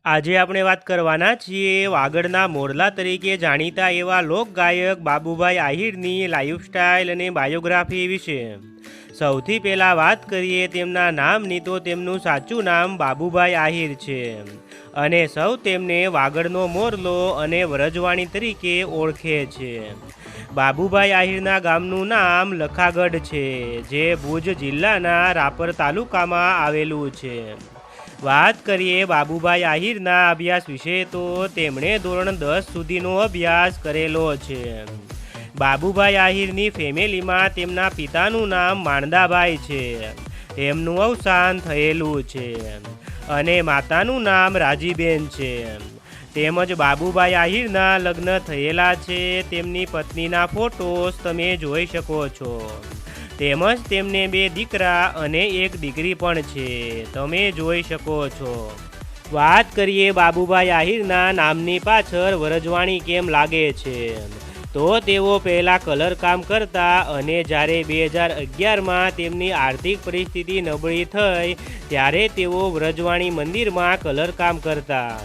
આજે આપણે વાત કરવાના છીએ વાગડના મોરલા તરીકે જાણીતા એવા લોકગાયક બાબુભાઈ આહિરની લાઈફસ્ટાઈલ અને બાયોગ્રાફી વિશે। સૌથી પહેલાં વાત કરીએ તેમના નામની તો તેમનું સાચું નામ બાબુભાઈ આહિર છે અને સૌ તેમને વાગડનો મોરલો અને વ્રજવાણી તરીકે ઓળખે છે। બાબુભાઈ આહિરના ગામનું નામ લખાગઢ છે, જે ભુજ જિલ્લાના રાપર તાલુકામાં આવેલું છે। વાત કરીએ બાબુભાઈ આહિરના અભ્યાસ વિશે તો તેમણે ધોરણ 10 સુધીનો અભ્યાસ કરેલો છે। બાબુભાઈ આહિરની ફેમિલીમાં તેમના પિતાનું નામ માંદાભાઈ છે, તેમનું અવસાન થયેલું છે, અને માતાનું નામ રાજીબેન છે। તેમજ બાબુભાઈ આહિરના લગ્ન થયેલા છે, તેમની પત્નીના ફોટોસ તમે જોઈ શકો છો। તેમજ તેમને 2 દીકરા અને 1 દીકરી પણ છે, તમે જોઈ શકો છો। વાત કરીએ બાબુભાઈ આહિરના નામની પાછળ વ્રજવાણી કેમ લાગે છે, તો તેઓ પહેલાં કલર કામ કરતા અને જ્યારે 2011માં તેમની આર્થિક પરિસ્થિતિ નબળી થઈ ત્યારે તેઓ વ્રજવાણી મંદિરમાં કલર કામ કરતા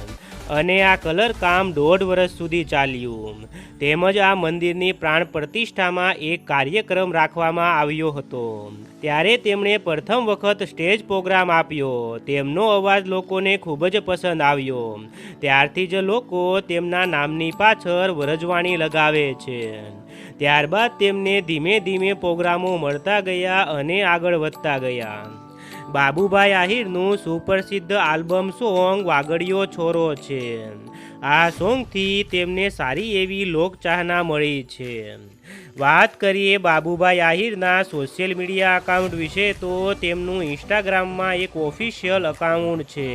અને આ કલર કામ 1.5 વર્ષ સુધી ચાલ્યું। તેમજ આ મંદિરની પ્રાણ પ્રતિષ્ઠામાં એક કાર્યક્રમ રાખવામાં આવ્યો હતો, ત્યારે તેમણે પ્રથમ વખત સ્ટેજ પ્રોગ્રામ આપ્યો। તેમનો અવાજ લોકોને ખૂબ જ પસંદ આવ્યો, ત્યારથી જ લોકો તેમના નામની પાછળ વ્રજવાણી લગાવે છે। ત્યારબાદ તેમને ધીમે ધીમે પ્રોગ્રામો મળતા ગયા અને આગળ વધતા ગયા। બાબુભાઈ આહિરનું સુપ્રસિદ્ધ આલ્બમ સોંગ વાગડિયો છોરો છે। આ સોંગથી તેમને સારી એવી લોકચાહના મળી છે। વાત કરીએ બાબુભાઈ આહિરના સોશિયલ મીડિયા અકાઉન્ટ વિશે તો તેમનું ઇન્સ્ટાગ્રામમાં એક ઓફિશિયલ અકાઉન્ટ છે,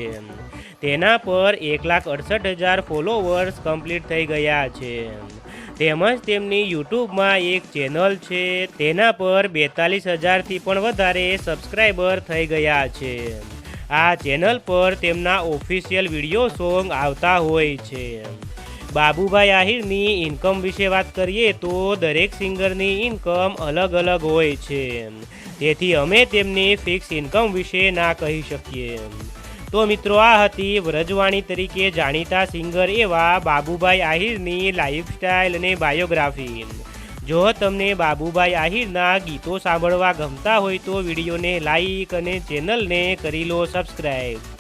તેના પર 1,68,000 ફોલોવર્સ કમ્પ્લીટ થઈ ગયા છે। તેમજ તેમની યુટ્યુબમાં એક ચેનલ છે, તેના પર 42,000થી પણ વધારે સબસ્ક્રાઈબર થઈ ગયા છે। આ ચેનલ પર તેમના ઓફિશિયલ વિડીયો સોંગ આવતા હોય છે। બાબુભાઈ આહિરની ઇન્કમ વિશે વાત કરીએ તો દરેક સિંગરની ઇન્કમ અલગ અલગ હોય છે, તેથી અમે તેમની ફિક્સ ઇન્કમ વિશે ના કહી શકીએ। તો મિત્રો, આ હતી વ્રજવાણી તરીકે જાણીતા સિંગર એવા બાબુભાઈ આહિરની લાઈફસ્ટાઈલ અને બાયોગ્રાફી। જો તમને બાબુભાઈ આહિરના ગીતો સાંભળવા ગમતા હોય તો વિડીયોને લાઈક અને ચેનલને કરી લો સબસ્ક્રાઈબ।